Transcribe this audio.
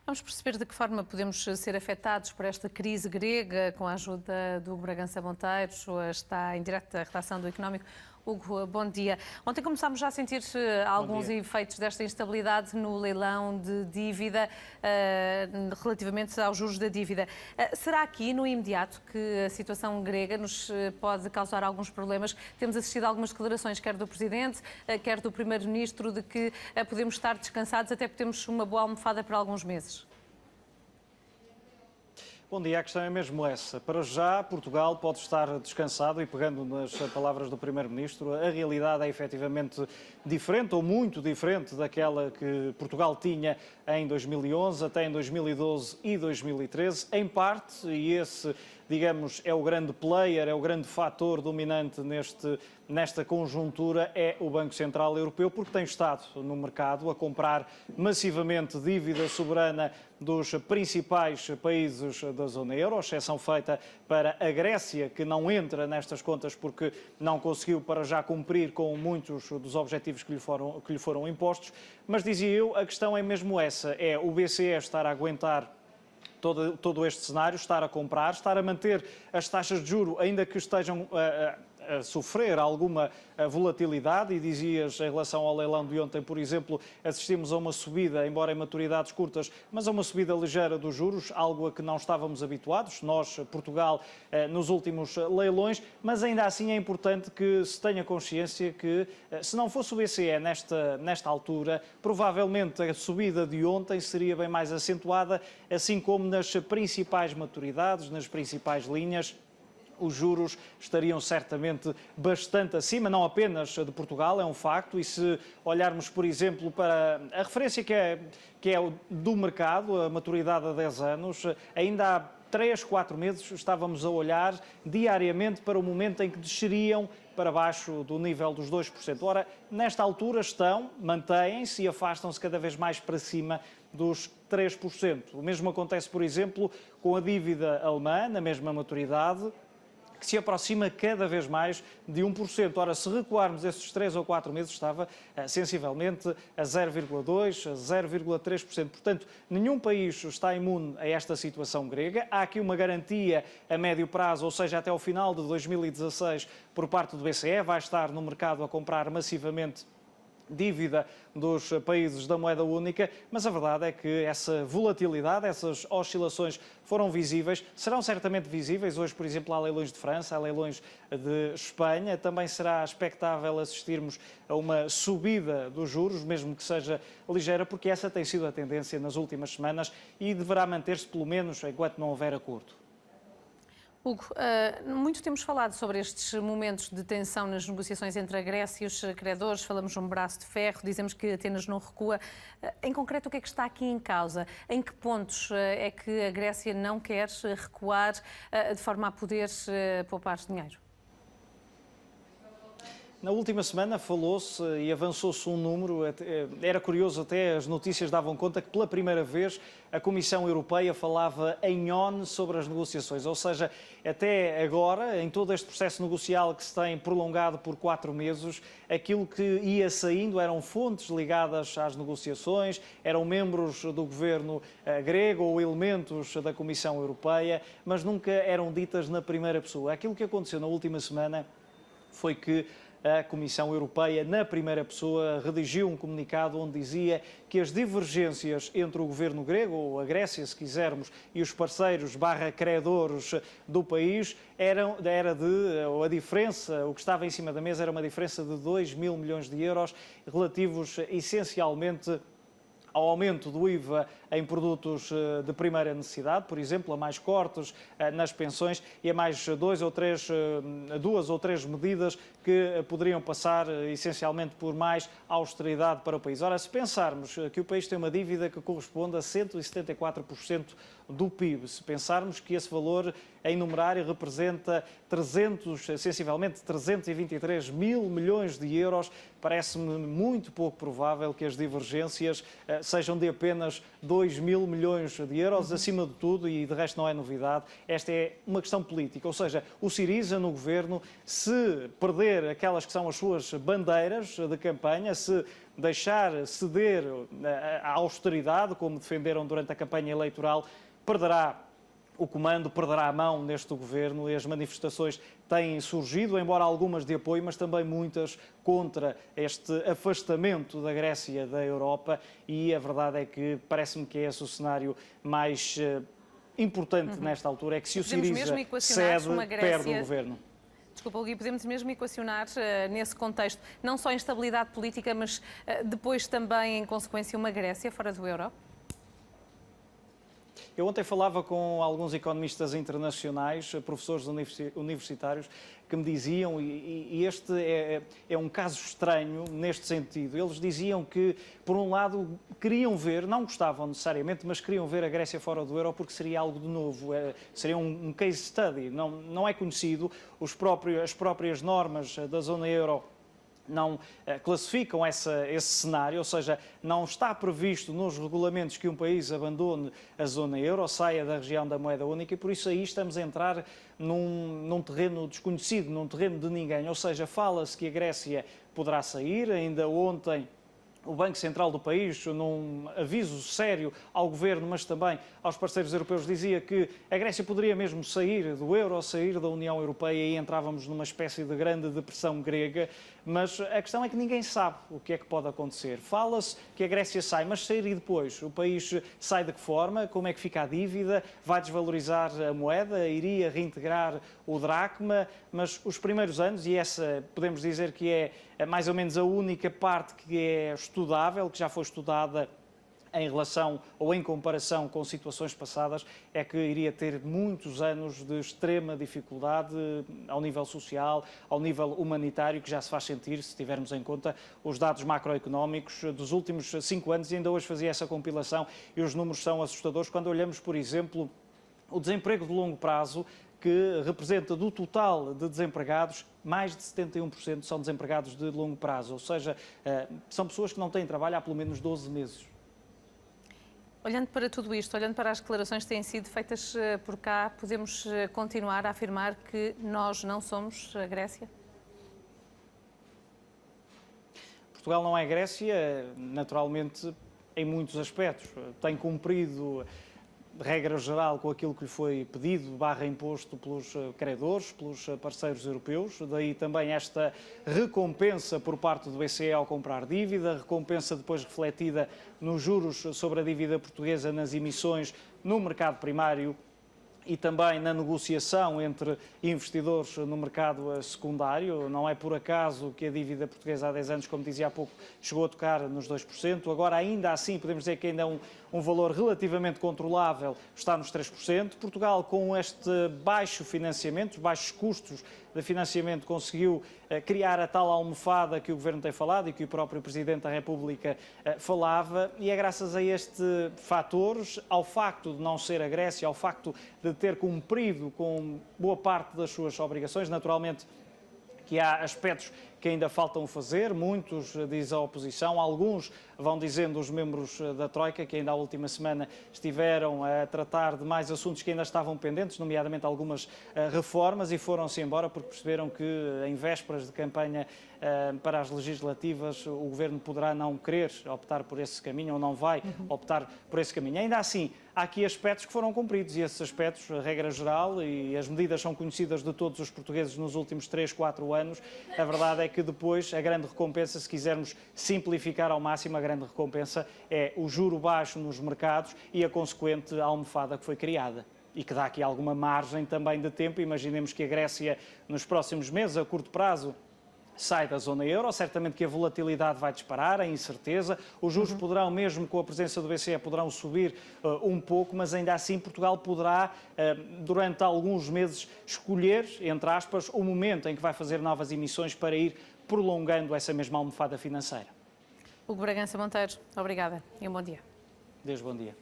Vamos perceber de que forma podemos ser afetados por esta crise grega com a ajuda do Hugo Bragança Monteiro, está em direto da redação do Económico. Hugo, bom dia. Ontem começámos já a sentir alguns efeitos desta instabilidade no leilão de dívida relativamente aos juros da dívida. Será aqui, no imediato, que a situação grega nos pode causar alguns problemas? Temos assistido a algumas declarações, quer do Presidente, quer do Primeiro-Ministro, de que podemos estar descansados até porque temos uma boa almofada para alguns meses. Bom dia, a questão é mesmo essa. Para já, Portugal pode estar descansado e, pegando nas palavras do Primeiro-Ministro, a realidade é efetivamente diferente ou muito diferente daquela que Portugal tinha em 2011, até em 2012 e 2013, em parte, e esse, digamos, é o grande player, é o grande fator dominante nesta conjuntura, é o Banco Central Europeu, porque tem estado no mercado a comprar massivamente dívida soberana dos principais países da zona euro, exceção feita para a Grécia, que não entra nestas contas porque não conseguiu para já cumprir com muitos dos objetivos que lhe foram impostos. Mas, dizia eu, a questão é mesmo essa, é o BCE estar a aguentar todo este cenário, estar a comprar, estar a manter as taxas de juro, ainda que estejam a sofrer alguma volatilidade, e dizias em relação ao leilão de ontem, por exemplo, assistimos a uma subida, embora em maturidades curtas, mas a uma subida ligeira dos juros, algo a que não estávamos habituados, nós, Portugal, nos últimos leilões, mas ainda assim é importante que se tenha consciência que, se não fosse o BCE nesta altura, provavelmente a subida de ontem seria bem mais acentuada, assim como nas principais maturidades, nas principais linhas, os juros estariam certamente bastante acima, não apenas de Portugal, é um facto, e se olharmos, por exemplo, para a referência que é do mercado, a maturidade a 10 anos, ainda há 3, 4 meses estávamos a olhar diariamente para o momento em que desceriam para baixo do nível dos 2%. Ora, nesta altura mantêm-se e afastam-se cada vez mais para cima dos 3%. O mesmo acontece, por exemplo, com a dívida alemã, na mesma maturidade, que se aproxima cada vez mais de 1%. Ora, se recuarmos esses 3 ou 4 meses, estava sensivelmente a 0,2%, a 0,3%. Portanto, nenhum país está imune a esta situação grega. Há aqui uma garantia a médio prazo, ou seja, até ao final de 2016, por parte do BCE, vai estar no mercado a comprar massivamente dívida dos países da moeda única, mas a verdade é que essa volatilidade, essas oscilações foram visíveis, serão certamente visíveis. Hoje, por exemplo, há leilões de França, há leilões de Espanha, também será expectável assistirmos a uma subida dos juros, mesmo que seja ligeira, porque essa tem sido a tendência nas últimas semanas e deverá manter-se pelo menos enquanto não houver acordo. Hugo, muito temos falado sobre estes momentos de tensão nas negociações entre a Grécia e os credores, falamos de um braço de ferro, dizemos que Atenas não recua. Em concreto, o que é que está aqui em causa? Em que pontos é que a Grécia não quer recuar de forma a poder poupar dinheiro? Na última semana falou-se e avançou-se um número, era curioso até, as notícias davam conta que pela primeira vez a Comissão Europeia falava em on sobre as negociações, ou seja, até agora, em todo este processo negocial que se tem prolongado por 4 meses, aquilo que ia saindo eram fontes ligadas às negociações, eram membros do governo grego ou elementos da Comissão Europeia, mas nunca eram ditas na primeira pessoa. Aquilo que aconteceu na última semana foi que a Comissão Europeia, na primeira pessoa, redigiu um comunicado onde dizia que as divergências entre o governo grego, ou a Grécia, se quisermos, e os parceiros credores do país, a diferença, o que estava em cima da mesa era uma diferença de 2 mil milhões de euros, relativos essencialmente ao aumento do IVA em produtos de primeira necessidade, por exemplo, a mais cortes nas pensões e a mais duas ou três medidas que poderiam passar essencialmente por mais austeridade para o país. Ora, se pensarmos que o país tem uma dívida que corresponde a 174% do PIB, se pensarmos que esse valor em numerário representa sensivelmente 323 mil milhões de euros, parece-me muito pouco provável que as divergências sejam de apenas 2 mil milhões de euros. Acima de tudo, e de resto não é novidade, esta é uma questão política, ou seja, o Syriza no governo, se perder aquelas que são as suas bandeiras de campanha, se deixar ceder a austeridade, como defenderam durante a campanha eleitoral, perderá o comando, perderá a mão neste governo, e as manifestações têm surgido, embora algumas de apoio, mas também muitas contra este afastamento da Grécia da Europa, e a verdade é que parece-me que é esse o cenário mais importante nesta altura, é que se o Syriza cede, perde o governo. Desculpa, Gui, podemos mesmo equacionar nesse contexto não só a instabilidade política, mas depois também, em consequência, uma Grécia fora do euro? Eu ontem falava com alguns economistas internacionais, professores universitários, que me diziam, e este é um caso estranho neste sentido, eles diziam que, por um lado, queriam ver, não gostavam necessariamente, mas queriam ver a Grécia fora do euro porque seria algo de novo, seria um case study, não é conhecido, as próprias normas da zona euro não classificam esse cenário, ou seja, não está previsto nos regulamentos que um país abandone a zona euro, saia da região da moeda única, e por isso aí estamos a entrar num terreno desconhecido, num terreno de ninguém, ou seja, fala-se que a Grécia poderá sair, ainda ontem o Banco Central do país, num aviso sério ao Governo, mas também aos parceiros europeus, dizia que a Grécia poderia mesmo sair do euro, sair da União Europeia, e entrávamos numa espécie de grande depressão grega, mas a questão é que ninguém sabe o que é que pode acontecer. Fala-se que a Grécia sai, mas sair e depois? O país sai de que forma? Como é que fica a dívida? Vai desvalorizar a moeda? Iria reintegrar o dracma? Mas os primeiros anos, e essa podemos dizer que é mais ou menos a única parte que é estudável, que já foi estudada em relação ou em comparação com situações passadas, é que iria ter muitos anos de extrema dificuldade ao nível social, ao nível humanitário, que já se faz sentir se tivermos em conta os dados macroeconómicos dos últimos 5 anos, e ainda hoje fazia essa compilação e os números são assustadores quando olhamos, por exemplo, o desemprego de longo prazo, que representa do total de desempregados, mais de 71% são desempregados de longo prazo, ou seja, são pessoas que não têm trabalho há pelo menos 12 meses. Olhando para tudo isto, olhando para as declarações que têm sido feitas por cá, podemos continuar a afirmar que nós não somos a Grécia? Portugal não é Grécia, naturalmente, em muitos aspectos. Tem cumprido, de regra geral, com aquilo que lhe foi pedido, imposto pelos credores, pelos parceiros europeus. Daí também esta recompensa por parte do BCE ao comprar dívida, recompensa depois refletida nos juros sobre a dívida portuguesa nas emissões no mercado primário e também na negociação entre investidores no mercado secundário. Não é por acaso que a dívida portuguesa há 10 anos, como dizia há pouco, chegou a tocar nos 2%. Agora, ainda assim, podemos dizer que ainda é um valor relativamente controlável, está nos 3%. Portugal, com este baixo financiamento, baixos custos de financiamento, conseguiu criar a tal almofada que o Governo tem falado e que o próprio Presidente da República falava, e é graças a estes fatores, ao facto de não ser a Grécia, ao facto de ter cumprido com boa parte das suas obrigações, naturalmente que há aspectos que ainda faltam fazer, muitos diz a oposição, alguns vão dizendo os membros da Troika, que ainda à última semana estiveram a tratar de mais assuntos que ainda estavam pendentes, nomeadamente algumas reformas, e foram-se embora porque perceberam que em vésperas de campanha para as legislativas o Governo poderá não querer optar por esse caminho ou não vai optar por esse caminho. Ainda assim, há aqui aspectos que foram cumpridos, e esses aspectos, a regra geral, e as medidas são conhecidas de todos os portugueses nos últimos 3, 4 anos, a verdade é que depois a grande recompensa, se quisermos simplificar ao máximo, a grande recompensa é o juro baixo nos mercados e a consequente almofada que foi criada, e que dá aqui alguma margem também de tempo. Imaginemos que a Grécia, nos próximos meses, a curto prazo, sai da zona euro, certamente que a volatilidade vai disparar, a incerteza, os juros poderão, mesmo com a presença do BCE, poderão subir um pouco, mas ainda assim Portugal poderá, durante alguns meses, escolher, entre aspas, o momento em que vai fazer novas emissões para ir prolongando essa mesma almofada financeira. Hugo Bragança Monteiro, obrigada e um bom dia. Deus, bom dia.